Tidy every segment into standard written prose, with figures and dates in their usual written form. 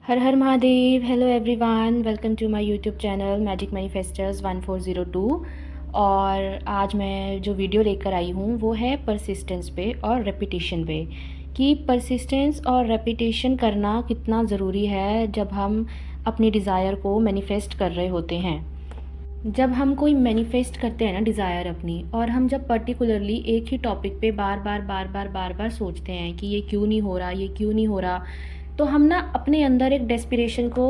हर हर Mahadev. Hello everyone, welcome to my YouTube channel magic manifesters 1402। और आज मैं जो वीडियो लेकर आई हूँ वो है परसिस्टेंस पे और रेपिटेशन पे, कि परसिस्टेंस और रेपिटेशन करना कितना ज़रूरी है जब हम अपनी डिज़ायर को मैनिफेस्ट कर रहे होते हैं। जब हम कोई मैनिफेस्ट करते हैं ना डिज़ायर अपनी, और हम जब पर्टिकुलरली एक ही टॉपिक पे बार बार सोचते हैं कि ये क्यों नहीं हो रहा, ये क्यों नहीं हो रहा, तो हम ना अपने अंदर एक डेस्पिरेशन को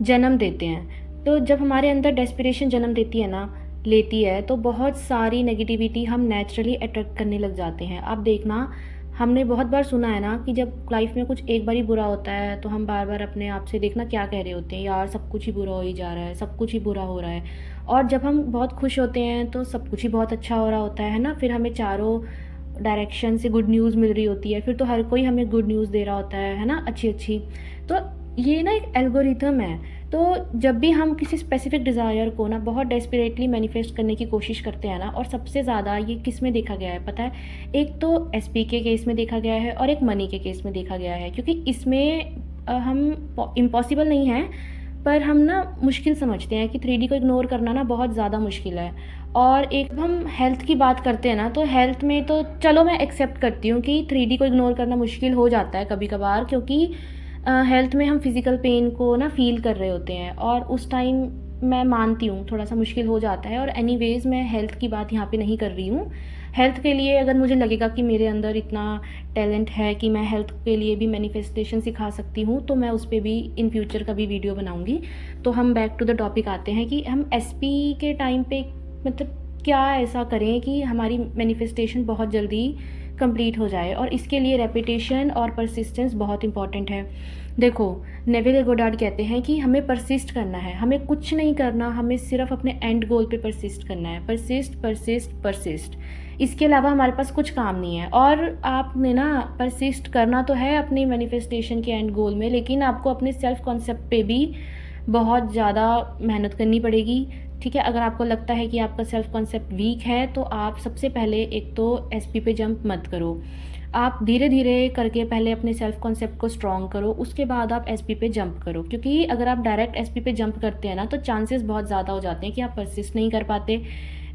जन्म देते हैं। तो जब हमारे अंदर डेस्पिरेशन जन्म देती है ना, लेती है, तो बहुत सारी नेगेटिविटी हम नेचुरली अट्रैक्ट करने लग जाते हैं। आप देखना, हमने बहुत बार सुना है ना कि जब लाइफ में कुछ एक बार ही बुरा होता है तो हम बार बार अपने आप से देखना क्या कह रहे होते हैं, यार सब कुछ ही बुरा हो ही जा रहा है, सब कुछ ही बुरा हो रहा है। और जब हम बहुत खुश होते हैं तो सब कुछ ही बहुत अच्छा हो रहा होता है ना। फिर हमें चारों डायरेक्शन से गुड न्यूज़ मिल रही होती है, फिर तो हर कोई हमें गुड न्यूज़ दे रहा होता है ना, अच्छी अच्छी। तो ये ना एक एल्गोरिथम है। तो जब भी हम किसी स्पेसिफिक डिज़ायर को ना बहुत डेस्परेटली मैनिफेस्ट करने की कोशिश करते हैं ना, और सबसे ज़्यादा ये किस में देखा गया है पता है? एक तो एसपी के केस में देखा गया है और एक मनी के केस में देखा गया है, क्योंकि इसमें हम इम्पॉसिबल नहीं है, पर हम ना मुश्किल समझते हैं कि 3D को इग्नोर करना ना बहुत ज़्यादा मुश्किल है। और एक हम हेल्थ की बात करते हैं ना, तो हेल्थ में तो चलो मैं एक्सेप्ट करती हूँ कि 3D को इग्नोर करना मुश्किल हो जाता है कभी कभार, क्योंकि हेल्थ में हम फिज़िकल पेन को ना फ़ील कर रहे होते हैं, और उस टाइम मैं मानती हूँ थोड़ा सा मुश्किल हो जाता है। और एनीवेज़ मैं हेल्थ की बात यहाँ पे नहीं कर रही हूँ। हेल्थ के लिए अगर मुझे लगेगा कि मेरे अंदर इतना टैलेंट है कि मैं हेल्थ के लिए भी मैनिफेस्टेशन सिखा सकती हूँ, तो मैं उस पर भी इन फ्यूचर कभी वीडियो बनाऊँगी। तो हम बैक टू द टॉपिक आते हैं कि हम एसपी के टाइम पे मतलब क्या ऐसा करें कि हमारी मैनिफेस्टेशन बहुत जल्दी कंप्लीट हो जाए। और इसके लिए रेपिटेशन और परसिस्टेंस बहुत इंपॉर्टेंट है। देखो, नेविल गोडार्ड कहते हैं कि हमें परसिस्ट करना है, हमें कुछ नहीं करना, हमें सिर्फ अपने एंड गोल पे परसिस्ट करना है। परसिस्ट परसिस्ट परसिस्ट, इसके अलावा हमारे पास कुछ काम नहीं है। और आपने ना परसिस्ट करना तो है अपनी मैनिफेस्टेशन के एंड गोल में, लेकिन आपको अपने सेल्फ कॉन्सेप्ट पे भी बहुत ज़्यादा मेहनत करनी पड़ेगी। ठीक है, अगर आपको लगता है कि आपका सेल्फ कॉन्सेप्ट वीक है तो आप सबसे पहले एक तो एसपी पे जंप मत करो। आप धीरे धीरे करके पहले अपने सेल्फ कॉन्सेप्ट को स्ट्रॉन्ग करो, उसके बाद आप एसपी पे जंप करो। क्योंकि अगर आप डायरेक्ट एसपी पे जंप करते हैं ना, तो चांसेस बहुत ज़्यादा हो जाते हैं कि आप परसिस्ट नहीं कर पाते।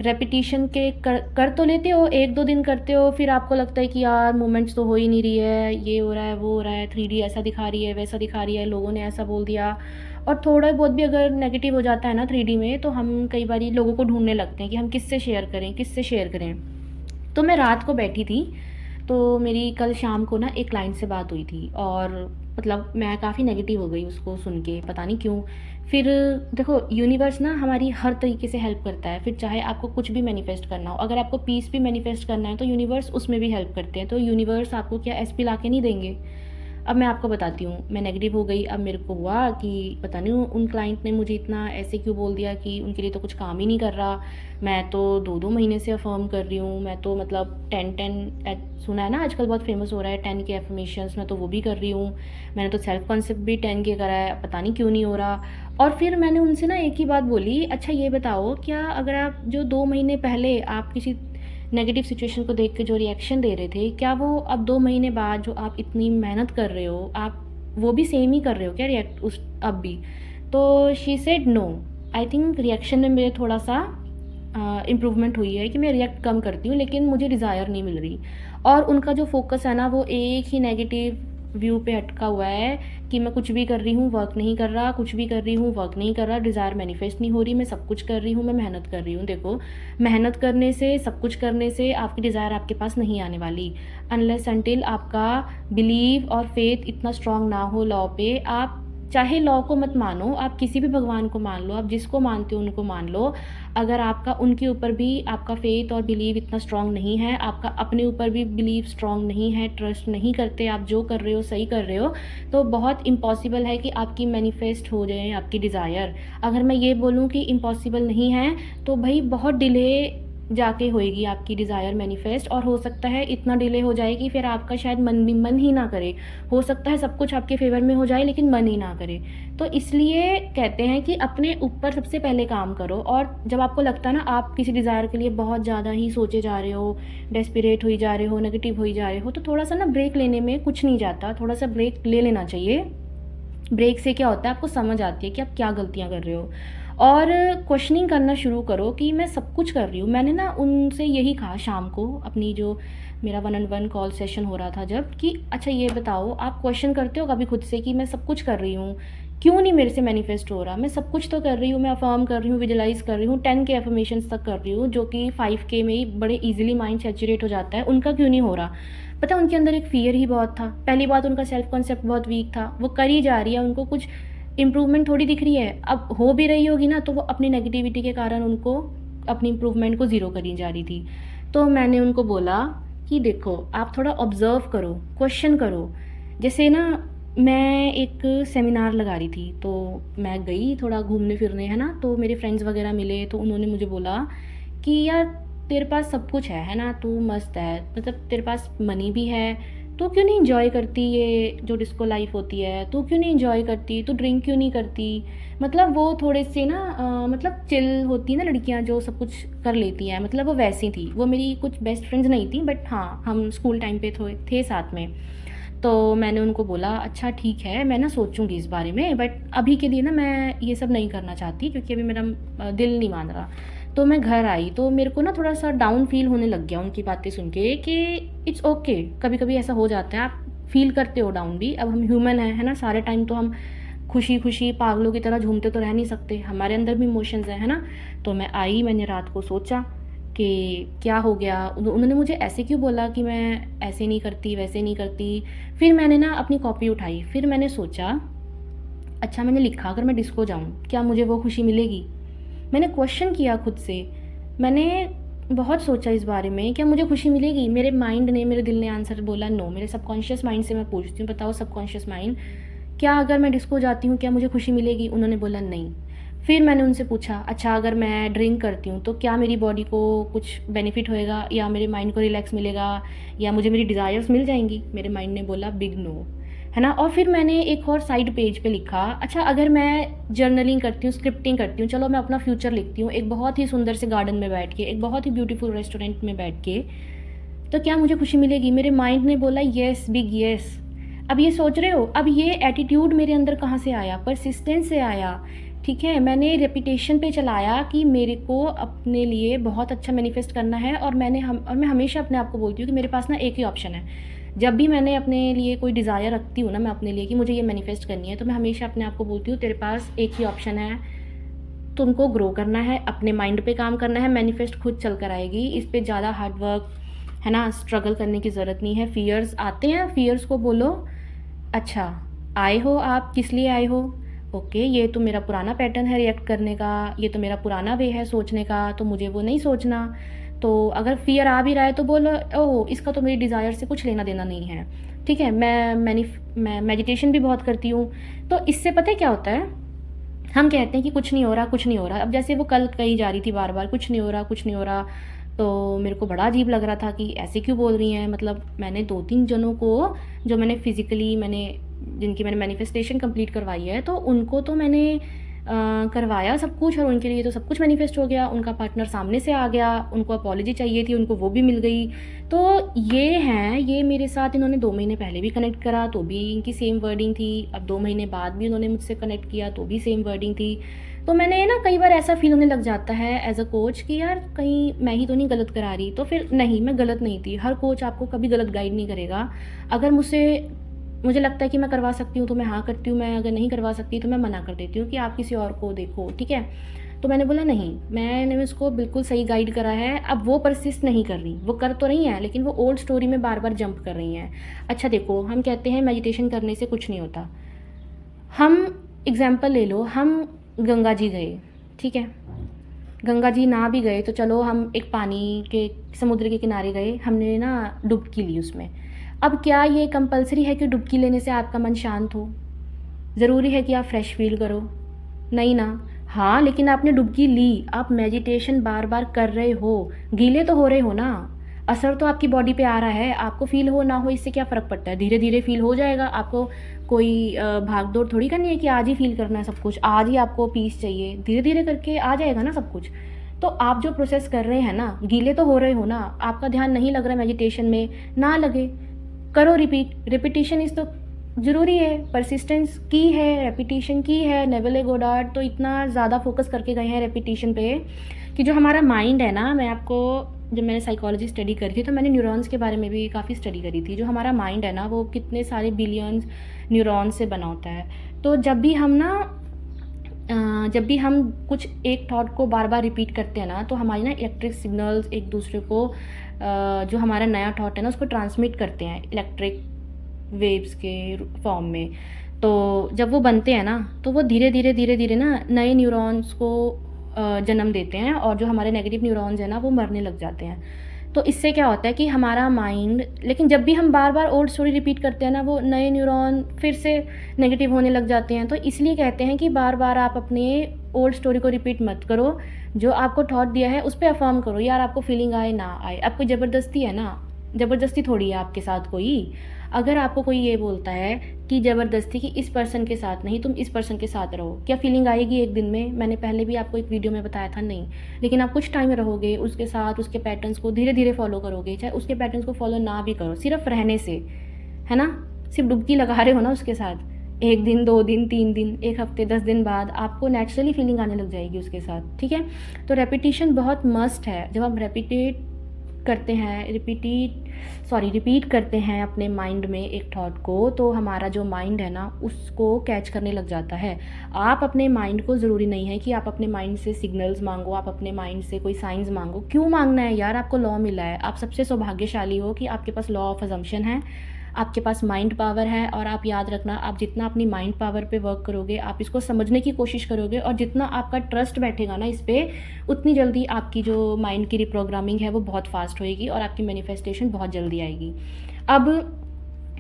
रेपिटेशन के कर तो लेते हो, एक दो दिन करते हो, फिर आपको लगता है कि यार मूवमेंट्स तो हो ही नहीं रही है, ये हो रहा है वो हो रहा है, 3D ऐसा दिखा रही है वैसा दिखा रही है, लोगों ने ऐसा बोल दिया। और थोड़ा बहुत भी अगर नेगेटिव हो जाता है ना 3D में, तो हम कई बार लोगों को ढूंढने लगते हैं कि हम किससे शेयर करें, किससे शेयर करें। तो मैं रात को बैठी थी, तो मेरी कल शाम को ना एक क्लाइंट से बात हुई थी, और मतलब मैं काफ़ी नेगेटिव हो गई उसको सुन के, पता नहीं क्यों। फिर देखो, यूनिवर्स ना हमारी हर तरीके से हेल्प करता है। फिर चाहे आपको कुछ भी मैनिफेस्ट करना हो, अगर आपको पीस भी मैनिफेस्ट करना है तो यूनिवर्स उसमें भी हेल्प करते हैं। तो यूनिवर्स आपको क्या एसपी ला के नहीं देंगे? अब मैं आपको बताती हूँ, मैं नेगेटिव हो गई। अब मेरे को हुआ कि पता नहीं उन क्लाइंट ने मुझे इतना ऐसे क्यों बोल दिया कि उनके लिए तो कुछ काम ही नहीं कर रहा। मैं तो 2-2 महीने से अफर्म कर रही हूँ, मैं तो मतलब 10-10 सुना है ना आजकल बहुत फेमस हो रहा है 10 के एफर्मेशंस, मैं तो वो भी कर रही हूँ। मैंने तो सेल्फ कॉन्सेप्ट भी 10 के करा है, पता नहीं क्यों नहीं हो रहा। और फिर मैंने उनसे ना एक ही बात बोली, अच्छा ये बताओ, क्या अगर आप जो 2 महीने पहले आप किसी नेगेटिव सिचुएशन को देख के जो रिएक्शन दे रहे थे, क्या वो अब 2 महीने बाद जो आप इतनी मेहनत कर रहे हो, आप वो भी सेम ही कर रहे हो क्या रिएक्ट उस अब भी? तो she said no. I think reaction में मेरे थोड़ा सा इम्प्रूवमेंट हुई है कि मैं रिएक्ट कम करती हूँ, लेकिन मुझे डिज़ायर नहीं मिल रही। और उनका जो फोकस है ना, वो एक ही नेगेटिव व्यू पे अटका हुआ है कि मैं कुछ भी कर रही हूँ वर्क नहीं कर रहा, कुछ भी कर रही हूँ वर्क नहीं कर रहा, डिज़ायर मैनिफेस्ट नहीं हो रही, मैं सब कुछ कर रही हूँ, मैं मेहनत कर रही हूँ। देखो, मेहनत करने से, सब कुछ करने से आपकी डिज़ायर आपके पास नहीं आने वाली, अनलेस अनटिल आपका बिलीव और फेथ इतना स्ट्रांग ना हो लॉ पे। आप चाहे लॉ को मत मानो, आप किसी भी भगवान को मान लो, आप जिसको मानते हो उनको मान लो। अगर आपका उनके ऊपर भी आपका फेथ और बिलीव इतना स्ट्रांग नहीं है, आपका अपने ऊपर भी बिलीव स्ट्रांग नहीं है, ट्रस्ट नहीं करते, आप जो कर रहे हो सही कर रहे हो, तो बहुत इम्पॉसिबल है कि आपकी मैनिफेस्ट हो जाए आपकी डिज़ायर। अगर मैं ये बोलूँ कि इम्पॉसिबल नहीं है, तो भाई बहुत डिले जाके होएगी आपकी डिज़ायर मैनिफेस्ट। और हो सकता है इतना डिले हो जाए कि फिर आपका शायद मन ही ना करे। हो सकता है सब कुछ आपके फेवर में हो जाए, लेकिन मन ही ना करे। तो इसलिए कहते हैं कि अपने ऊपर सबसे पहले काम करो। और जब आपको लगता है ना आप किसी डिज़ायर के लिए बहुत ज़्यादा ही सोचे जा रहे हो, डेस्परेट हुई जा रहे हो, नेगेटिव हुई जा रहे हो, तो थोड़ा सा ना ब्रेक लेने में कुछ नहीं जाता, थोड़ा सा ब्रेक ले लेना चाहिए। ब्रेक से क्या होता है, आपको समझ आती है कि आप क्या गलतियाँ कर रहे हो, और क्वेश्चनिंग करना शुरू करो कि मैं सब कुछ कर रही हूँ। मैंने ना उनसे यही कहा शाम को, अपनी जो मेरा 1-on-1 कॉल सेशन हो रहा था जब, कि अच्छा ये बताओ, आप क्वेश्चन करते हो कभी खुद से कि मैं सब कुछ कर रही हूँ, क्यों नहीं मेरे से मैनिफेस्ट हो रहा? मैं सब कुछ तो कर रही हूँ, मैं अफ़र्म कर रही हूँ, विजुअलाइज़ कर रही हूँ, 10 के अफ़र्मेशंस तक कर रही हूँ, जो कि 5 के में ही बड़े ईज़िली माइंड सैचुरेट हो जाता है, उनका क्यों नहीं हो रहा? पता है, उनके अंदर एक फ़ियर ही बहुत था। पहली बात, उनका सेल्फ कॉन्सेप्ट बहुत वीक था। वो कर ही जा रही है, उनको कुछ इम्प्रूवमेंट थोड़ी दिख रही है। अब हो भी रही होगी ना, तो वो अपनी नेगेटिविटी के कारण उनको अपनी इम्प्रूवमेंट को ज़ीरो करी जा रही थी। तो मैंने उनको बोला कि देखो, आप थोड़ा ऑब्ज़र्व करो, क्वेश्चन करो। जैसे ना, मैं एक सेमिनार लगा रही थी, तो मैं गई थोड़ा घूमने फिरने, है ना, तो मेरे फ्रेंड्स वगैरह मिले, तो उन्होंने मुझे बोला कि यार, तेरे पास सब कुछ है ना, तू मस्त है, मतलब तेरे पास मनी भी है, तू क्यों नहीं एंजॉय करती ये जो डिस्को लाइफ होती है? तू क्यों नहीं एंजॉय करती? तू ड्रिंक क्यों नहीं करती? मतलब वो थोड़े से ना मतलब चिल होती है ना लड़कियां, जो सब कुछ कर लेती हैं, मतलब वो वैसी थी। वो मेरी कुछ बेस्ट फ्रेंड्स नहीं थी, बट हाँ, हम स्कूल टाइम पे थे साथ में। तो मैंने उनको बोला, अच्छा ठीक है, मैं ना सोचूंगी इस बारे में, बट अभी के लिए ना मैं ये सब नहीं करना चाहती, क्योंकि अभी मेरा दिल नहीं मान रहा। तो मैं घर आई, तो मेरे को ना थोड़ा सा डाउन फील होने लग गया उनकी बातें सुन के, कि इट्स ओके, कभी कभी ऐसा हो जाता है, आप फील करते हो डाउन भी। अब हम ह्यूमन हैं, है ना, सारे टाइम तो हम खुशी खुशी पागलों की तरह झूमते तो रह नहीं सकते, हमारे अंदर भी इमोशंस हैं, है ना। तो मैं आई, मैंने रात को सोचा कि क्या हो गया, उन्होंने मुझे ऐसे क्यों बोला कि मैं ऐसे नहीं करती, वैसे नहीं करती। फिर मैंने ना अपनी कॉपी उठाई, फिर मैंने सोचा, अच्छा मैंने लिखा, अगर मैं डिस्को जाऊँ क्या मुझे वो खुशी मिलेगी? मैंने क्वेश्चन किया खुद से, मैंने बहुत सोचा इस बारे में, क्या मुझे खुशी मिलेगी? मेरे माइंड ने, मेरे दिल ने आंसर बोला नो। मेरे सबकॉन्शियस माइंड से मैं पूछती हूँ, बताओ सबकॉन्शियस माइंड, क्या अगर मैं डिस्को जाती हूँ क्या मुझे खुशी मिलेगी? उन्होंने बोला नहीं। फिर मैंने उनसे पूछा, अच्छा अगर मैं ड्रिंक करती हूँ तो क्या मेरी बॉडी को कुछ बेनिफिट होएगा, या मेरे माइंड को रिलैक्स मिलेगा, या मुझे मेरी डिज़ायर्स मिल जाएंगी? मेरे माइंड ने बोला बिग नो, है ना। और फिर मैंने एक और साइड पेज पे लिखा, अच्छा अगर मैं जर्नलिंग करती हूँ, स्क्रिप्टिंग करती हूँ, चलो मैं अपना फ्यूचर लिखती हूँ, एक बहुत ही सुंदर से गार्डन में बैठ के, एक बहुत ही ब्यूटीफुल रेस्टोरेंट में बैठ के, तो क्या मुझे खुशी मिलेगी? मेरे माइंड ने बोला येस, बिग येस। अब ये सोच रहे हो, अब ये एटीट्यूड मेरे अंदर कहाँ से आया? परसिस्टेंस से आया। ठीक है, मैंने रेपिटेशन पे चलाया कि मेरे को अपने लिए बहुत अच्छा मैनिफेस्ट करना है, और मैं हमेशा अपने आप को बोलती हूँ कि मेरे पास ना एक ही ऑप्शन है। जब भी मैंने अपने लिए कोई डिज़ायर रखती हूँ ना, मैं अपने लिए कि मुझे ये मैनिफेस्ट करनी है, तो मैं हमेशा अपने आप को बोलती हूँ, तेरे पास एक ही ऑप्शन है, तुमको ग्रो करना है, अपने माइंड पे काम करना है, मैनिफेस्ट खुद चल कर आएगी। इस पे ज़्यादा हार्ड वर्क, है ना, स्ट्रगल करने की ज़रूरत नहीं है। फियर्स आते हैं, फियर्स को बोलो, अच्छा आए हो आप, किस लिए आए हो? ओके, ये तो मेरा पुराना पैटर्न है रिएक्ट करने का, ये तो मेरा पुराना वे है सोचने का, तो मुझे वो नहीं सोचना। तो अगर फियर आ भी रहा है तो बोलो, ओह इसका तो मेरी डिज़ायर से कुछ लेना देना नहीं है। ठीक है, मैं मेडिटेशन भी बहुत करती हूँ। तो इससे पता है क्या होता है, हम कहते हैं कि कुछ नहीं हो रहा, कुछ नहीं हो रहा। अब जैसे वो कल कही जा रही थी बार बार, कुछ नहीं हो रहा, कुछ नहीं हो रहा, तो मेरे को बड़ा अजीब लग रहा था कि ऐसे क्यों बोल रही हैं। मतलब मैंने 2-3 जनों को, जो मैंने फिज़िकली जिनकी मैंने मैनिफेस्टेशन कंप्लीट करवाई है, तो उनको तो मैंने करवाया सब कुछ, और उनके लिए तो सब कुछ मैनिफेस्ट हो गया, उनका पार्टनर सामने से आ गया, उनको अपॉलॉजी चाहिए थी, उनको वो भी मिल गई। तो ये मेरे साथ इन्होंने 2 महीने पहले भी कनेक्ट करा, तो भी इनकी सेम वर्डिंग थी। अब 2 महीने बाद भी उन्होंने मुझसे कनेक्ट किया, तो भी सेम वर्डिंग थी। तो मैंने ना, कई बार ऐसा फील होने लग जाता है एज अ कोच कि यार कहीं मैं ही तो नहीं गलत करा रही। तो फिर नहीं, मैं गलत नहीं थी। हर कोच आपको कभी गलत गाइड नहीं करेगा। अगर मुझे लगता है कि मैं करवा सकती हूँ तो मैं हाँ करती हूँ, मैं अगर नहीं करवा सकती तो मैं मना कर देती हूँ कि आप किसी और को देखो, ठीक है। तो मैंने बोला नहीं, मैंने उसको बिल्कुल सही गाइड करा है। अब वो परसिस्ट नहीं कर रही, वो कर तो रही हैं, लेकिन वो ओल्ड स्टोरी में बार बार जंप कर रही हैं। अच्छा देखो, हम कहते हैं मेडिटेशन करने से कुछ नहीं होता। हम एग्जाम्पल ले लो, हम गंगा जी गए, ठीक है, गंगा जी ना भी गए तो चलो, हम एक पानी के समुद्र के किनारे गए, हमने ना डुबकी ली उसमें। अब क्या ये कंपलसरी है कि डुबकी लेने से आपका मन शांत हो? ज़रूरी है कि आप फ्रेश फील करो? नहीं ना। हाँ, लेकिन आपने डुबकी ली, आप मेडिटेशन बार बार कर रहे हो, गीले तो हो रहे हो ना, असर तो आपकी बॉडी पे आ रहा है। आपको फील हो ना हो, इससे क्या फ़र्क पड़ता है? धीरे धीरे फील हो जाएगा। आपको कोई भाग दौड़ थोड़ी करनी है कि आज ही फील करना है सब कुछ, आज ही आपको पीस चाहिए। धीरे धीरे करके आ जाएगा ना सब कुछ। तो आप जो प्रोसेस कर रहे हैं ना, गीले तो हो रहे हो ना, आपका ध्यान नहीं लग रहा मेडिटेशन में, ना लगे, करो रिपीट। रिपीटिशन इज़ द ज़रूरी है, परसिस्टेंस की है, रेपिटेशन की है। नेविल गोडार्ड तो इतना ज़्यादा फोकस करके गए हैं रेपिटेशन पे कि जो हमारा माइंड है ना, मैं आपको, जब मैंने साइकोलॉजी स्टडी करी थी तो मैंने न्यूरॉन्स के बारे में भी काफ़ी स्टडी करी थी। जो हमारा माइंड है ना, वो कितने सारे बिलियंस न्यूरॉन्स से बना होता है। तो जब भी हम कुछ एक थॉट को बार बार रिपीट करते हैं ना, तो हमारी ना इलेक्ट्रिक सिग्नल्स एक दूसरे को जो हमारा नया थॉट है ना, उसको ट्रांसमिट करते हैं इलेक्ट्रिक वेव्स के फॉर्म में। तो जब वो बनते हैं ना, तो वो धीरे धीरे धीरे धीरे ना नए न्यूरॉन्स को जन्म देते हैं, और जो हमारे नेगेटिव न्यूरॉन्स हैं ना, वो मरने लग जाते हैं। तो इससे क्या होता है कि हमारा माइंड, लेकिन जब भी हम बार बार ओल्ड स्टोरी रिपीट करते हैं ना, वो नए न्यूरॉन फिर से नेगेटिव होने लग जाते हैं। तो इसलिए कहते हैं कि बार बार आप अपने ओल्ड स्टोरी को रिपीट मत करो। जो आपको थॉट दिया है उस पर अफर्म करो, यार आपको फीलिंग आए ना आए, आपको ज़बरदस्ती है ना, ज़बरदस्ती थोड़ी है आपके साथ कोई। अगर आपको कोई ये बोलता है कि ज़बरदस्ती कि इस पर्सन के साथ नहीं, तुम इस पर्सन के साथ रहो, क्या फीलिंग आएगी एक दिन में? मैंने पहले भी आपको एक वीडियो में बताया था, नहीं। लेकिन आप कुछ टाइम रहोगे उसके साथ, उसके पैटर्न्स को धीरे धीरे फॉलो करोगे, चाहे उसके पैटर्न्स को फॉलो ना भी करो, सिर्फ रहने से, है ना, सिर्फ डुबकी लगा रहे हो ना उसके साथ, 1 दिन 2 दिन 3 दिन 1 हफ्ते 10 दिन बाद आपको नेचुरली फीलिंग आने लग जाएगी उसके साथ, ठीक है। तो रेपिटेशन बहुत मस्ट है। जब हम रिपीट करते हैं अपने माइंड में एक थॉट को, तो हमारा जो माइंड है ना, उसको कैच करने लग जाता है। आप अपने माइंड को, ज़रूरी नहीं है कि आप अपने माइंड से सिग्नल्स मांगो, आप अपने माइंड से कोई साइंस मांगो। क्यों मांगना है यार? आपको लॉ मिला है, आप सबसे सौभाग्यशाली हो कि आपके पास लॉ ऑफ अजम्पशन है, आपके पास माइंड पावर है। और आप याद रखना, आप जितना अपनी माइंड पावर पे वर्क करोगे, आप इसको समझने की कोशिश करोगे, और जितना आपका ट्रस्ट बैठेगा ना इस पर, उतनी जल्दी आपकी जो माइंड की रिप्रोग्रामिंग है वो बहुत फास्ट होएगी, और आपकी मैनिफेस्टेशन बहुत जल्दी आएगी। अब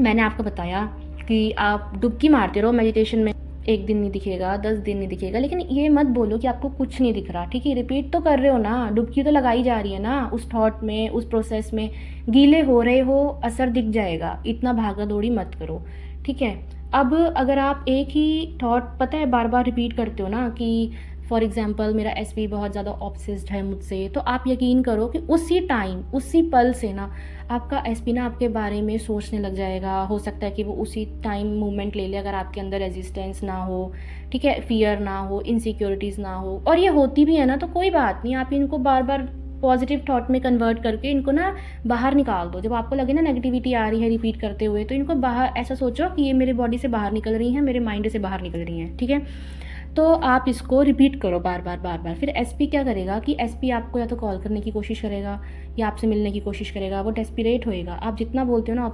मैंने आपको बताया कि आप डुबकी मारते रहो मेडिटेशन में, 1 दिन नहीं दिखेगा, 10 दिन नहीं दिखेगा, लेकिन ये मत बोलो कि आपको कुछ नहीं दिख रहा, ठीक है। रिपीट तो कर रहे हो ना, डुबकी तो लगाई जा रही है ना उस थॉट में, उस प्रोसेस में, गीले हो रहे हो, असर दिख जाएगा। इतना भागा दौड़ी मत करो, ठीक है। अब अगर आप एक ही थॉट, पता है, बार बार रिपीट करते हो ना, कि फॉर एग्ज़ाम्पल मेरा एसपी बहुत ज़्यादा ऑब्सेस्ड है मुझसे, तो आप यकीन करो कि उसी टाइम, उसी पल से ना आपका एसपी ना आपके बारे में सोचने लग जाएगा। हो सकता है कि वो उसी टाइम मूवमेंट ले ले, अगर आपके अंदर रेजिस्टेंस ना हो, ठीक है, फियर ना हो, इनसिक्योरिटीज़ ना हो। और ये होती भी है ना, तो कोई बात नहीं, आप इनको बार बार पॉजिटिव थॉट में कन्वर्ट करके इनको ना बाहर निकाल दो। जब आपको लगे ना नेगेटिविटी आ रही है रिपीट करते हुए, तो इनको बाहर, ऐसा सोचो कि ये मेरे बॉडी से बाहर निकल रही हैं, मेरे माइंड से बाहर निकल रही हैं, ठीक है। तो आप इसको रिपीट करो बार बार बार बार। फिर एसपी क्या करेगा कि एसपी आपको या तो कॉल करने की कोशिश करेगा, या आपसे मिलने की कोशिश करेगा, वो डेस्पिरेट होएगा। आप जितना बोलते हो ना,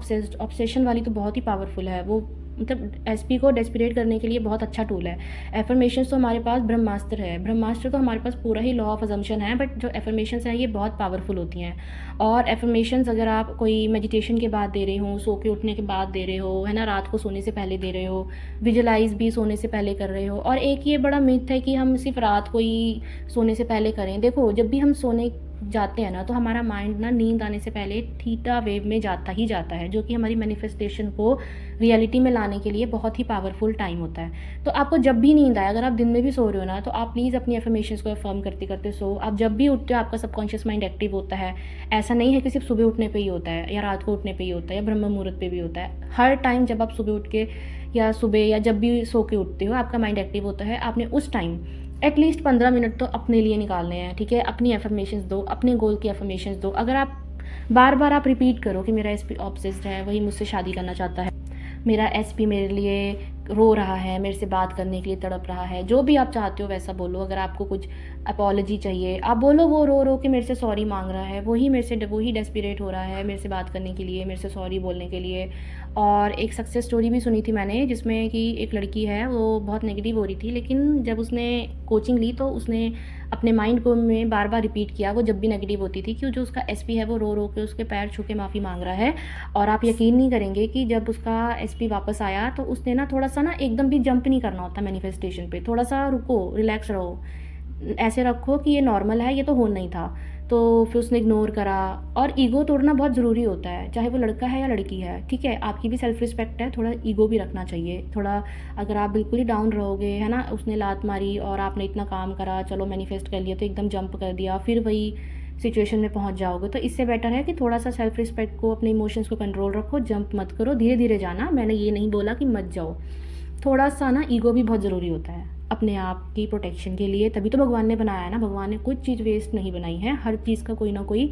ऑब्सेशन वाली तो बहुत ही पावरफुल है वो, मतलब एसपी को डेस्पिरेट करने के लिए बहुत अच्छा टूल है। एफर्मेशंस तो हमारे पास ब्रह्मास्त्र है, ब्रह्मास्त्र तो हमारे पास पूरा ही लॉ ऑफ अजम्पशन है, बट जो एफर्मेशंस हैं ये बहुत पावरफुल होती हैं। और एफर्मेशंस अगर आप कोई मेडिटेशन के बाद दे रहे हो, सो के उठने के बाद दे रहे हो, है ना, रात को सोने से पहले दे रहे हो, विजुलाइज भी सोने से पहले कर रहे हो। और एक ये बड़ा मिथ है कि हम सिर्फ रात को ही सोने से पहले करें। देखो, जब भी हम सोने जाते हैं ना, तो हमारा माइंड ना नींद आने से पहले थीटा वेव में जाता ही जाता है, जो कि हमारी मैनिफेस्टेशन को रियलिटी में लाने के लिए बहुत ही पावरफुल टाइम होता है। तो आपको जब भी नींद आए, अगर आप दिन में भी सो रहे हो ना, तो आप प्लीज़ अपनी एफर्मेशंस को अफर्म करते करते सो। आप जब भी उठते हो, आपका सबकॉन्शियस माइंड एक्टिव होता है। ऐसा नहीं है कि सिर्फ सुबह उठने पे ही होता है, या रात को उठने पे ही होता है, या ब्रह्म मुहूर्त पे भी होता है। हर टाइम जब आप सुबह उठ के, या सुबह, या जब भी सो के उठते हो, आपका माइंड एक्टिव होता है। आपने उस टाइम एटलीस्ट 15 मिनट तो अपने लिए निकालने हैं, ठीक है। अपनी एफर्मेशंस दो, अपने गोल की एफर्मेशंस दो। अगर आप बार बार आप रिपीट करो कि मेरा एसपी ऑब्सेस्ड है, वही मुझसे शादी करना चाहता है, मेरा एसपी मेरे लिए रो रहा है, मेरे से बात करने के लिए तड़प रहा है, जो भी आप चाहते हो वैसा बोलो। अगर आपको कुछ अपॉलॉजी चाहिए, आप बोलो, वो रो रो के मेरे से सॉरी मांग रहा है, वही डेस्पिरेट हो रहा है मेरे से बात करने के लिए, मेरे से सॉरी बोलने के लिए। और एक सक्सेस स्टोरी भी सुनी थी मैंने, जिसमें कि एक लड़की है, वो बहुत नेगेटिव हो रही थी, लेकिन जब उसने कोचिंग ली तो उसने अपने माइंड को में बार बार रिपीट किया, वो जब भी नेगेटिव होती थी, कि जो उसका एसपी है वो रो रो के उसके पैर छू के माफ़ी मांग रहा है। और आप यकीन नहीं करेंगे कि जब उसका एसपी वापस आया, तो उसने ना थोड़ा सा ना, एकदम भी जंप नहीं करना होता मैनिफेस्टेशन पे, थोड़ा सा रुको, रिलैक्स रहो, ऐसे रखो कि ये नॉर्मल है, ये तो हो नहीं था। तो फिर उसने इग्नोर करा। और ईगो तोड़ना बहुत ज़रूरी होता है, चाहे वो लड़का है या लड़की है, ठीक है। आपकी भी सेल्फ रिस्पेक्ट है, थोड़ा ईगो भी रखना चाहिए थोड़ा। अगर आप बिल्कुल ही डाउन रहोगे, है ना, उसने लात मारी और आपने इतना काम करा, चलो मैनिफेस्ट कर लिया, तो एकदम जंप कर दिया, फिर वही सिचुएशन में पहुंच जाओगे। तो इससे बेटर है कि थोड़ा सा सेल्फ रिस्पेक्ट को, अपने इमोशंस को कंट्रोल रखो, जंप मत करो, धीरे धीरे जाना। मैंने ये नहीं बोला कि मत जाओ। थोड़ा सा ना ईगो भी बहुत ज़रूरी होता है अपने आप की प्रोटेक्शन के लिए, तभी तो भगवान ने बनाया है ना। भगवान ने कुछ चीज़ वेस्ट नहीं बनाई है, हर चीज़ का कोई ना कोई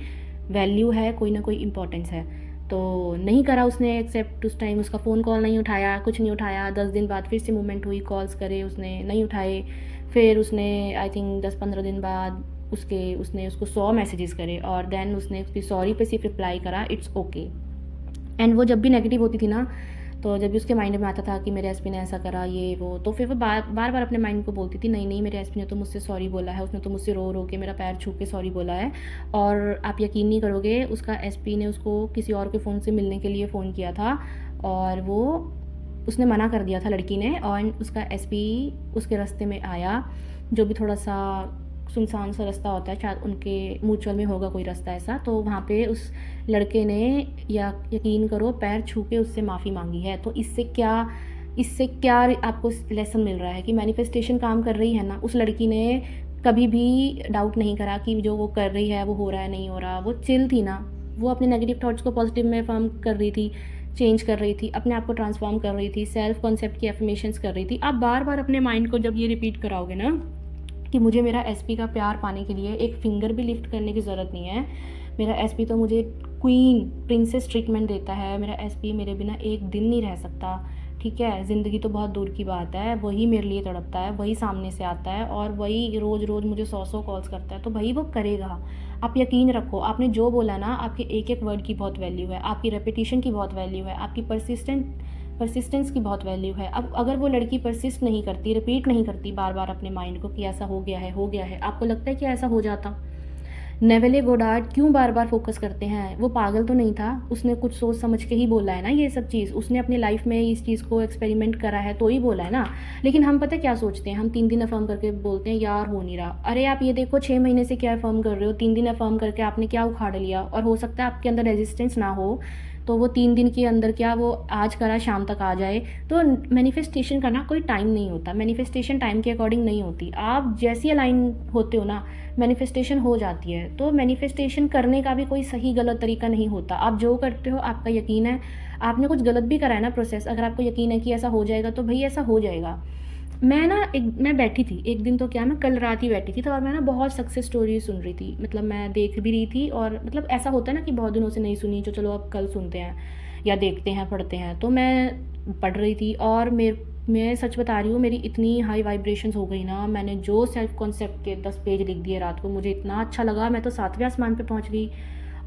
वैल्यू है, कोई ना कोई इम्पोर्टेंस है। तो नहीं करा उसने एक्सेप्ट, उस टाइम उसका फ़ोन कॉल नहीं उठाया, कुछ नहीं उठाया। 10 दिन बाद फिर से मूवमेंट हुई, कॉल्स करे उसने, नहीं उठाए। फिर उसने आई थिंक 10-15 दिन बाद उसने उसको 100 मैसेजेस करे और देन उसने उसकी सॉरी पे सिर्फ रिप्लाई करा, इट्स ओके। एंड वो जब भी नेगेटिव होती थी ना, तो जब भी उसके माइंड में आता था कि मेरे एसपी ने ऐसा करा, ये वो, तो फिर वो बार बार अपने माइंड को बोलती थी, नहीं नहीं, मेरे एसपी ने तो मुझसे सॉरी बोला है, उसने तो मुझसे रो रो के मेरा पैर छू के सॉरी बोला है। और आप यकीन नहीं करोगे, उसका एसपी ने उसको किसी और के फ़ोन से मिलने के लिए फ़ोन किया था और वो उसने मना कर दिया था लड़की ने, और उसका एसपी उसके रास्ते में आया, जो भी थोड़ा सा सुनसान सा रास्ता होता है, शायद उनके म्यूचुअल में होगा कोई रास्ता ऐसा, तो वहाँ पे उस लड़के ने, या यकीन करो, पैर छू के उससे माफ़ी मांगी है। तो इससे क्या आपको लेसन मिल रहा है कि मैनिफेस्टेशन काम कर रही है ना। उस लड़की ने कभी भी डाउट नहीं करा कि जो वो कर रही है वो हो रहा है नहीं हो रहा। वो चिल थी ना, वो अपने नेगेटिव थॉट्स को पॉजिटिव में फॉर्म कर रही थी, चेंज कर रही थी, अपने आप को ट्रांसफॉर्म कर रही थी, सेल्फ कॉन्सेप्ट की एफर्मेशंस कर रही थी। आप बार बार अपने माइंड को जब ये रिपीट कराओगे ना कि मुझे मेरा एसपी का प्यार पाने के लिए एक फिंगर भी लिफ्ट करने की ज़रूरत नहीं है, मेरा एसपी तो मुझे क्वीन प्रिंसेस ट्रीटमेंट देता है, मेरा एसपी मेरे बिना एक दिन नहीं रह सकता, ठीक है, ज़िंदगी तो बहुत दूर की बात है, वही मेरे लिए तड़पता है, वही सामने से आता है और वही रोज़ रोज़ मुझे 100 कॉल्स करता है, तो भाई वो करेगा। आप यकीन रखो, आपने जो बोला ना, आपके एक एक वर्ड की बहुत वैल्यू है, आपकी रेपिटेशन की बहुत वैल्यू है, आपकी परसिस्टेंस की बहुत वैल्यू है। अब अगर वो लड़की परसिस्ट नहीं करती, रिपीट नहीं करती बार बार अपने माइंड को कि ऐसा हो गया है, हो गया है, आपको लगता है कि ऐसा हो जाता? नेवेले गोडार्ड क्यों बार बार फोकस करते हैं? वो पागल तो नहीं था, उसने कुछ सोच समझ के ही बोला है ना ये सब चीज़, उसने अपनी लाइफ में इस चीज़ को एक्सपेरिमेंट करा है तो ही बोला है ना। लेकिन हम पता क्या सोचते हैं, हम 3 दिन अफर्म करके बोलते हैं यार हो नहीं रहा। अरे आप ये देखो 6 महीने से क्या अफर्म कर रहे हो, 3 दिन अफर्म करके आपने क्या उखाड़ लिया? और हो सकता है आपके अंदर रेजिस्टेंस ना हो, तो वो 3 दिन के अंदर क्या वो आज करा शाम तक आ जाए। तो मैनिफेस्टेशन का ना कोई टाइम नहीं होता, मैनिफेस्टेशन टाइम के अकॉर्डिंग नहीं होती। आप जैसी अलाइन होते हो ना, मैनिफेस्टेशन हो जाती है। तो मैनिफेस्टेशन करने का भी कोई सही गलत तरीका नहीं होता। आप जो करते हो, आपका यकीन है, आपने कुछ गलत भी करा है ना प्रोसेस, अगर आपको यकीन है कि ऐसा हो जाएगा तो भाई ऐसा हो जाएगा। मैं बैठी थी एक दिन, तो क्या, मैं कल रात ही बैठी थी तो, और मैं ना बहुत सक्सेस स्टोरी सुन रही थी, मतलब मैं देख भी रही थी, और मतलब ऐसा होता है ना कि बहुत दिनों से नहीं सुनी, जो चलो अब कल सुनते हैं या देखते हैं, पढ़ते हैं। तो मैं पढ़ रही थी और मैं सच बता रही हूँ, मेरी इतनी हाई वाइब्रेशंस हो गई ना, मैंने जो सेल्फ कॉन्सेप्ट के 10 पेज लिख दिए रात को, मुझे इतना अच्छा लगा, मैं तो 7वें आसमान पे पहुँच गई।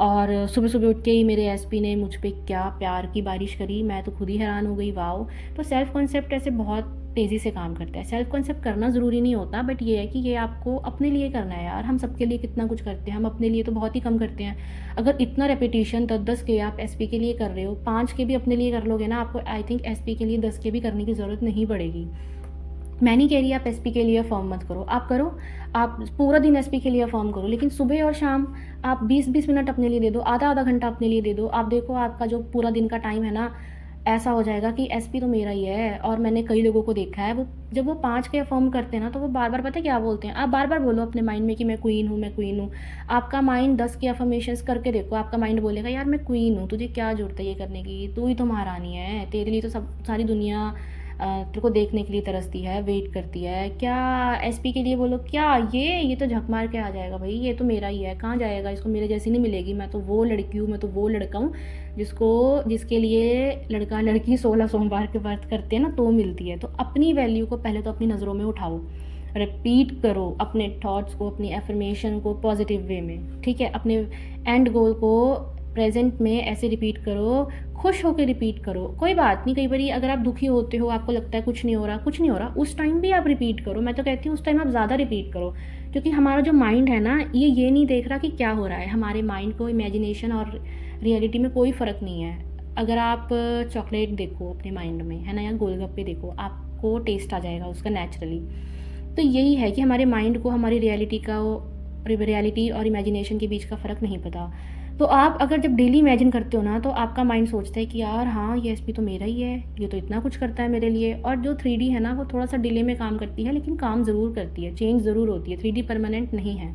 और सुबह सुबह उठ के ही मेरे एसपी ने मुझ पे क्या प्यार की बारिश करी, मैं तो खुद ही हैरान हो गई, वाओ। तो सेल्फ कॉन्सेप्ट ऐसे बहुत तेज़ी से काम करता है। सेल्फ कॉन्सेप्ट करना ज़रूरी नहीं होता, बट ये है कि ये आपको अपने लिए करना है यार। हम सबके लिए कितना कुछ करते हैं, हम अपने लिए तो बहुत ही कम करते हैं। अगर इतना रेपिटेशन 10-10 के आप एसपी के लिए कर रहे हो, 5 के भी अपने लिए कर लोगे ना, आपको आई थिंक एसपी के लिए 10 के भी करने की ज़रूरत नहीं पड़ेगी। मैं नहीं कह रही आप एसपी के लिए फॉर्म मत करो, आप करो, आप पूरा दिन एसपी के लिए फॉर्म करो, लेकिन सुबह और शाम आप 20-20 मिनट अपने लिए दे दो, आधा आधा घंटा अपने लिए दे दो। आप देखो आपका जो पूरा दिन का टाइम है ना, ऐसा हो जाएगा कि एसपी तो मेरा ही है। और मैंने कई लोगों को देखा है, वो जब वो 5 के फॉर्म करते हैं ना, तो वो बार बार, पता है क्या बोलते हैं, आप बार बार बोलो अपने माइंड में कि मैं क्वीन हूँ, मैं क्वीन हूँ। आपका माइंड 10 के अफर्मेशंस करके देखो, आपका माइंड बोलेगा यार मैं क्वीन हूँ, तुझे क्या जरूरत है ये करने की, तू ही तो महारानी है, तेरे लिए तो सब सारी दुनिया तेरे को देखने के लिए तरसती है, वेट करती है। क्या एसपी के लिए बोलो, क्या ये तो झक मार के आ जाएगा, भाई ये तो मेरा ही है, कहाँ जाएगा, इसको मेरे जैसी नहीं मिलेगी, मैं तो वो लड़की हूँ, मैं तो वो लड़का हूँ जिसके लिए लड़का लड़की 16 सोमवार के व्रत करते हैं ना तो मिलती है। तो अपनी वैल्यू को पहले तो अपनी नज़रों में उठाओ, रिपीट करो अपने थॉट्स को, अपनी एफर्मेशन को पॉजिटिव वे में, ठीक है। अपने एंड गोल को प्रेजेंट में ऐसे रिपीट करो, खुश होकर रिपीट करो। कोई बात नहीं, कई बार अगर आप दुखी होते हो, आपको लगता है कुछ नहीं हो रहा, कुछ नहीं हो रहा, उस टाइम भी आप रिपीट करो। मैं तो कहती हूँ उस टाइम आप ज़्यादा रिपीट करो, क्योंकि हमारा जो माइंड है ना, ये नहीं देख रहा कि क्या हो रहा है। हमारे माइंड को इमेजिनेशन और रियलिटी में कोई फ़र्क नहीं है। अगर आप चॉकलेट देखो अपने माइंड में, है ना, या गोलगप्पे देखो, आपको टेस्ट आ जाएगा उसका नेचुरली। तो यही है कि हमारे माइंड को हमारी रियलिटी और इमेजिनेशन के बीच का फ़र्क नहीं पता। तो आप अगर जब डेली इमेजिन करते हो ना, तो आपका माइंड सोचता है कि यार हाँ, ये एसपी तो मेरा ही है, ये तो इतना कुछ करता है मेरे लिए। और जो 3D है ना, वो थोड़ा सा डिले में काम करती है, लेकिन काम ज़रूर करती है, चेंज ज़रूर होती है। 3D परमानेंट नहीं है,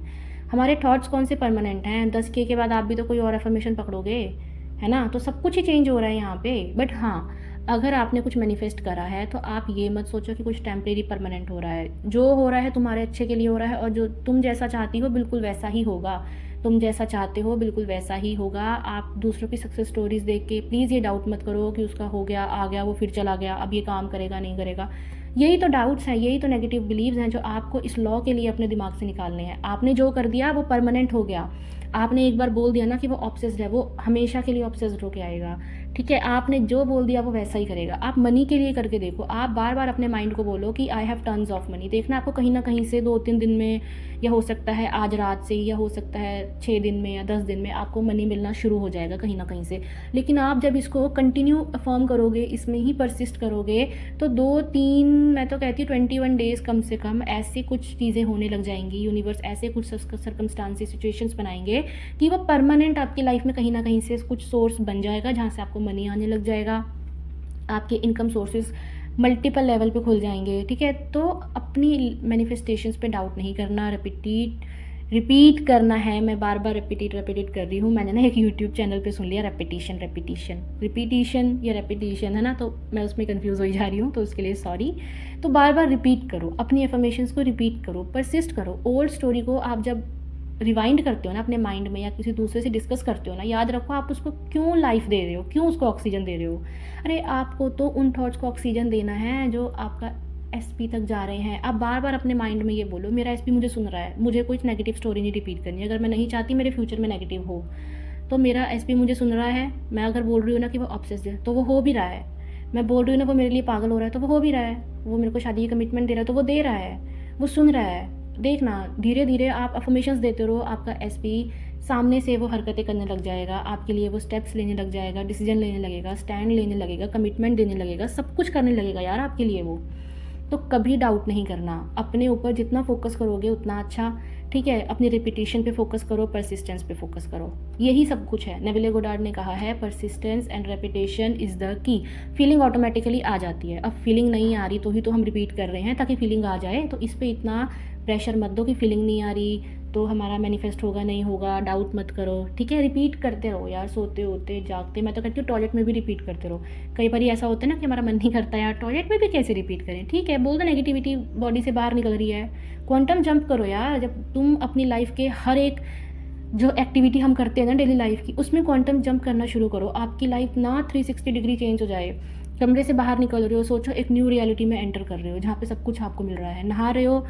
हमारे थॉट्स कौन से परमानेंट हैं? 10K के बाद आप भी तो कोई और अफर्मेशन पकड़ोगे, है ना? तो सब कुछ ही चेंज हो रहा है यहाँ पे। बट हाँ, अगर आपने कुछ मैनिफेस्ट करा है तो आप ये मत सोचो कि कुछ टेम्परेरी परमानेंट हो रहा है। जो हो रहा है तुम्हारे अच्छे के लिए हो रहा है, और जो तुम जैसा चाहती हो बिल्कुल वैसा ही होगा। तुम जैसा चाहते हो बिल्कुल वैसा ही होगा। आप दूसरों की सक्सेस स्टोरीज़ देख के प्लीज़ ये डाउट मत करो कि उसका हो गया, आ गया, वो फिर चला गया, अब ये काम करेगा नहीं करेगा। यही तो डाउट्स हैं, यही तो नेगेटिव बिलीव्स हैं जो आपको इस लॉ के लिए अपने दिमाग से निकालने हैं। आपने जो कर दिया वो परमानेंट हो गया। आपने एक बार बोल दिया ना कि वो ऑब्सेस्ड है, वो हमेशा के लिए ऑब्सेस्ड होके आएगा। ठीक है, आपने जो बोल दिया वो वैसा ही करेगा। आप मनी के लिए करके देखो, आप बार बार अपने माइंड को बोलो कि I have tons of money. देखना आपको कहीं ना कहीं से 2-3 दिन में, या हो सकता है आज रात से, या हो सकता है 6 दिन में या 10 दिन में आपको मनी मिलना शुरू हो जाएगा कहीं ना कहीं से। लेकिन आप जब इसको कंटिन्यू अफर्म करोगे, इसमें ही परसिस्ट करोगे, तो 2-3, मैं तो कहती हूँ 21 डेज़ कम से कम ऐसी कुछ चीज़ें होने लग जाएंगी। यूनिवर्स ऐसे कुछ सर्कमस्टांसेस, सिचुएशंस बनाएंगे कि वो परमानेंट आपकी लाइफ में कहीं ना कहीं से कुछ सोर्स बन जाएगा जहाँ से आपको मनी आने लग जाएगा। आपके इनकम सोर्सेज मल्टीपल लेवल पे खुल जाएंगे। ठीक है, तो अपनी मैनिफेस्टेशंस पे डाउट नहीं करना, रिपीट करना है। मैं बार बार रिपीट कर रही हूँ। मैंने ना एक यूट्यूब चैनल पे सुन लिया, रिपीटिशन या रेपिटिशन, है ना, तो मैं उसमें कंफ्यूज हो जा रही हूँ, तो उसके लिए सॉरी। तो बार बार रिपीट करो, अपनी एफर्मेशंस को रिपीट करो, परसिस्ट करो। ओल्ड स्टोरी को आप जब रिवाइंड करते हो ना अपने माइंड में, या किसी दूसरे से डिस्कस करते हो ना, याद रखो आप उसको क्यों लाइफ दे रहे हो, क्यों उसको ऑक्सीजन दे रहे हो। अरे आपको तो उन थॉट्स को ऑक्सीजन देना है जो आपका एसपी तक जा रहे हैं। आप बार बार अपने माइंड में ये बोलो, मेरा एसपी मुझे सुन रहा है, मुझे कोई नेगेटिव स्टोरी नहीं रिपीट करनी। अगर मैं नहीं चाहती मेरे फ्यूचर में नेगेटिव हो, तो मेरा एसपी मुझे सुन रहा है। मैं अगर बोल रही हूँ ना कि वो ऑब्सेस्ड है, तो वो हो भी रहा है। मैं बोल रही हूँ ना वो मेरे लिए पागल हो रहा है, तो वो हो भी रहा है। वो मेरे को शादी की कमिटमेंट दे रहा है, तो वो दे रहा है, वो सुन रहा है। देखना, धीरे धीरे आप अफर्मेशंस देते रहो, आपका एसपी सामने से वो हरकतें करने लग जाएगा, आपके लिए वो स्टेप्स लेने लग जाएगा, डिसीजन लेने लगेगा, स्टैंड लेने लगेगा, कमिटमेंट देने लगेगा, सब कुछ करने लगेगा यार आपके लिए वो। तो कभी डाउट नहीं करना, अपने ऊपर जितना फोकस करोगे उतना अच्छा। ठीक है, अपनी रिपीटिशन पे फोकस करो, परसिस्टेंस पे फोकस करो, यही सब कुछ है। नेविले गोडार्ड ने कहा है, persistence and repetition is the key. Feeling automatically आ जाती है। अब फीलिंग नहीं आ रही तो ही तो हम रिपीट कर रहे हैं, ताकि फीलिंग आ जाए। तो इस पर इतना प्रेशर मत दो कि फीलिंग नहीं आ रही तो हमारा मैनिफेस्ट होगा नहीं होगा, डाउट मत करो। ठीक है, रिपीट करते रहो यार, सोते होते जागते। मैं तो कहती हूँ टॉयलेट में भी रिपीट करते रहो। कई बार ऐसा होता है ना कि हमारा मन नहीं करता यार, टॉयलेट में भी कैसे रिपीट करें। ठीक है, बोल दो नेगेटिविटी बॉडी से बाहर निकल रही है। क्वांटम जंप करो यार, जब तुम अपनी लाइफ के हर एक जो एक्टिविटी हम करते हैं ना डेली लाइफ की, उसमें क्वांटम जंप करना शुरू करो। आपकी लाइफ ना 360 डिग्री चेंज हो जाए। कमरे से बाहर निकल रहे हो, सोचो एक न्यू रियलिटी में एंटर कर रहे हो, जहाँ पे सब कुछ आपको मिल रहा है। नहा रहे हो,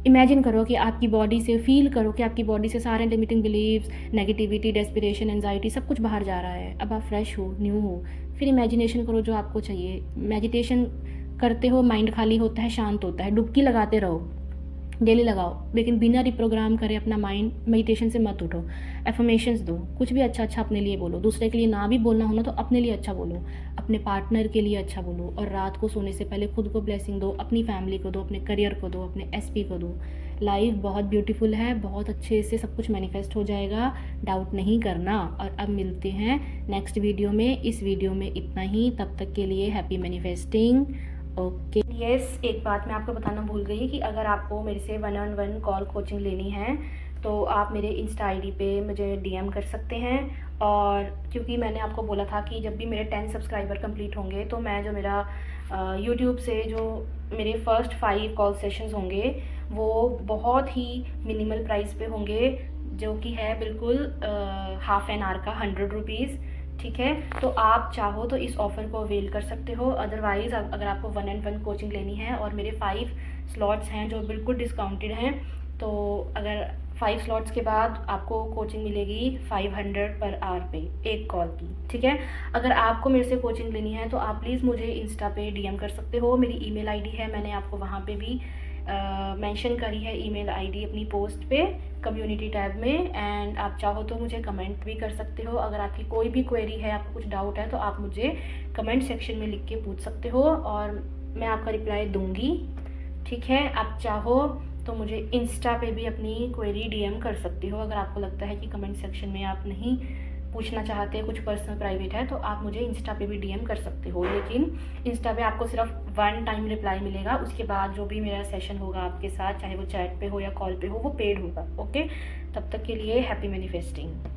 इमेजिन करो कि आपकी बॉडी से, फील करो कि आपकी बॉडी से सारे limiting beliefs, negativity, desperation, anxiety सब कुछ बाहर जा रहा है। अब आप फ्रेश हो, न्यू हो। फिर इमेजिनेशन करो जो आपको चाहिए। मेडिटेशन करते हो, माइंड खाली होता है, शांत होता है। डुबकी लगाते रहो, डेली लगाओ, लेकिन बिना रिप्रोग्राम करे अपना माइंड। मेडिटेशन से मत उठो, एफर्मेशंस दो, कुछ भी अच्छा अच्छा अपने लिए बोलो। दूसरे के लिए ना भी बोलना हो ना, तो अपने लिए अच्छा बोलो, अपने पार्टनर के लिए अच्छा बोलो। और रात को सोने से पहले खुद को ब्लेसिंग दो, अपनी फैमिली को दो, अपने करियर को दो, अपने एसपी को दो। लाइफ बहुत ब्यूटीफुल है, बहुत अच्छे से सब कुछ मैनिफेस्ट हो जाएगा, डाउट नहीं करना। और अब मिलते हैं नेक्स्ट वीडियो में। इस वीडियो में इतना ही, तब तक के लिए हैप्पी मैनिफेस्टिंग। ओके यस, एक बात मैं आपको बताना भूल गई कि अगर आपको मेरे से 1-on-1 कॉल कोचिंग लेनी है तो आप मेरे इंस्टा आईडी पे मुझे डीएम कर सकते हैं। और क्योंकि मैंने आपको बोला था कि जब भी मेरे 10 सब्सक्राइबर कंप्लीट होंगे तो मैं जो मेरा यूट्यूब से जो मेरे फर्स्ट 5 कॉल सेशंस होंगे वो बहुत ही मिनिमल प्राइस पे होंगे, जो कि है बिल्कुल हाफ एन आवर का 100 रुपीज़। ठीक है, तो आप चाहो तो इस ऑफ़र को अवेल कर सकते हो। अदरवाइज़ अगर आपको 1-on-1 कोचिंग लेनी है, और मेरे 5 स्लॉट्स हैं जो बिल्कुल डिस्काउंटेड हैं, तो अगर 5 स्लॉट्स के बाद आपको कोचिंग मिलेगी 500 पर आवर पे, एक कॉल की। ठीक है, अगर आपको मेरे से कोचिंग लेनी है तो आप प्लीज़ मुझे इंस्टा पे डीएम कर सकते हो। मेरी ईमेल आईडी है, मैंने आपको वहाँ पे भी मेंशन करी है ईमेल आईडी अपनी पोस्ट पे, कम्युनिटी टैब में। एंड आप चाहो तो मुझे कमेंट भी कर सकते हो। अगर आपकी कोई भी क्वेरी है, आपको कुछ डाउट है, तो आप मुझे कमेंट सेक्शन में लिख के पूछ सकते हो और मैं आपका रिप्लाई दूंगी। ठीक है, आप चाहो तो मुझे इंस्टा पे भी अपनी क्वेरी डीएम कर सकती हो। अगर आपको लगता है कि कमेंट सेक्शन में आप नहीं पूछना चाहते हैं, कुछ पर्सनल प्राइवेट है, तो आप मुझे इंस्टा पे भी डीएम कर सकते हो। लेकिन इंस्टा पे आपको सिर्फ 1 टाइम रिप्लाई मिलेगा, उसके बाद जो भी मेरा सेशन होगा आपके साथ, चाहे वो चैट पे हो या कॉल पे हो, वो पेड होगा। ओके, तब तक के लिए हैप्पी मैनिफेस्टिंग।